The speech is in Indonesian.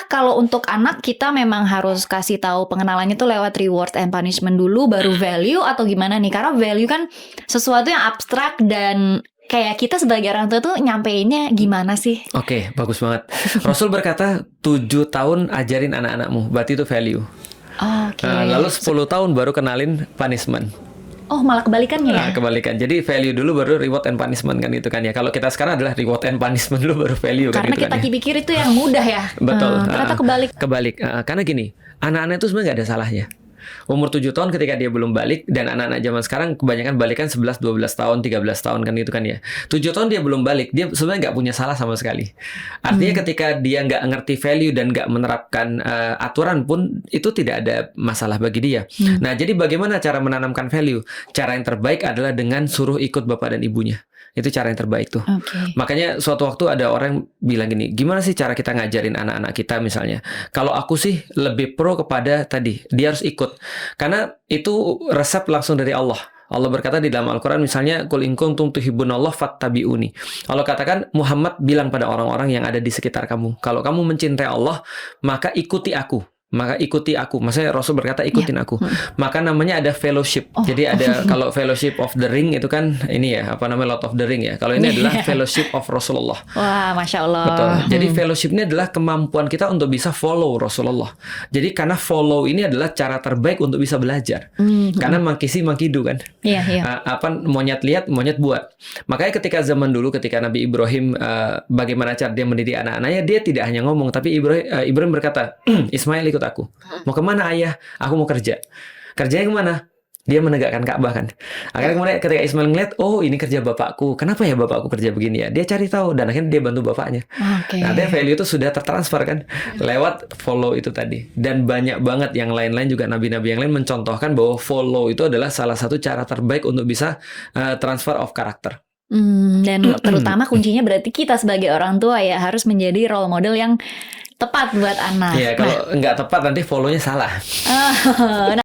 kalau untuk anak kita memang harus kasih tahu pengenalannya tuh lewat reward and punishment dulu baru value atau gimana nih? Karena value kan sesuatu yang abstrak dan kayak kita sebagai orang tua tuh nyampeinnya gimana sih? Oke, bagus banget. Rasul berkata 7 tahun ajarin anak-anakmu, berarti itu value. Oke. Lalu 10 tahun baru kenalin punishment. Oh, malah kebalikannya ya? Kebalikan. Jadi value dulu baru reward and punishment kan gitu kan ya. Kalau kita sekarang adalah reward and punishment dulu baru value kan Karena gitu kita kan ya. pikir itu yang mudah ya. Betul. Ternyata kebalik. Kebalik. Karena gini, anak-anak itu sebenarnya nggak ada salahnya. Umur 7 tahun ketika dia belum balik, dan anak-anak zaman sekarang kebanyakan balikan 11, 12 tahun, 13 tahun kan gitu kan ya. 7 tahun dia belum balik, dia sebenarnya nggak punya salah sama sekali. Artinya ketika dia nggak ngerti value dan nggak menerapkan aturan pun, itu tidak ada masalah bagi dia. Nah, jadi bagaimana cara menanamkan value? Cara yang terbaik adalah dengan suruh ikut bapak dan ibunya. Itu cara yang terbaik tuh. Oke. Makanya suatu waktu ada orang bilang gini, gimana sih cara kita ngajarin anak-anak kita misalnya? Kalau aku sih lebih pro kepada tadi, dia harus ikut. Karena itu resep langsung dari Allah. Allah berkata di dalam Al-Quran misalnya, Qul in kuntum tuhibbunallah fattabi'uni. Allah katakan, Muhammad bilang pada orang-orang yang ada di sekitar kamu, kalau kamu mencintai Allah, maka ikuti aku. Maka ikuti aku. Maksudnya Rasul berkata ikutin aku. Maka namanya ada fellowship. Jadi ada kalau fellowship of the ring itu kan ini ya, apa namanya, Lord of the Ring ya. Kalau ini adalah fellowship of Rasulullah. Wah, Masya Allah. Betul. Jadi fellowship-nya adalah kemampuan kita untuk bisa follow Rasulullah. Jadi karena follow ini adalah cara terbaik untuk bisa belajar. Karena monkey see, monkey do kan. Iya, iya. Monyet lihat, monyet buat. Makanya ketika zaman dulu, ketika Nabi Ibrahim bagaimana cara dia mendidik anak-anaknya, dia tidak hanya ngomong, tapi Ibrahim berkata, Ismail ikut aku. Mau kemana ayah? Aku mau kerja. Kerjanya kemana? Dia menegakkan Ka'bah kan. Akhirnya kemudian ketika Ismail ngeliat, oh ini kerja bapakku. Kenapa ya bapakku kerja begini ya? Dia cari tahu dan akhirnya dia bantu bapaknya. Oke. Nah, value itu sudah tertransfer kan lewat follow itu tadi. Dan banyak banget yang lain-lain juga, nabi-nabi yang lain mencontohkan bahwa follow itu adalah salah satu cara terbaik untuk bisa transfer of karakter. Dan terutama kuncinya berarti kita sebagai orang tua ya harus menjadi role model yang tepat buat anak. Iya, kalau nggak tepat nanti follow-nya salah. Nah,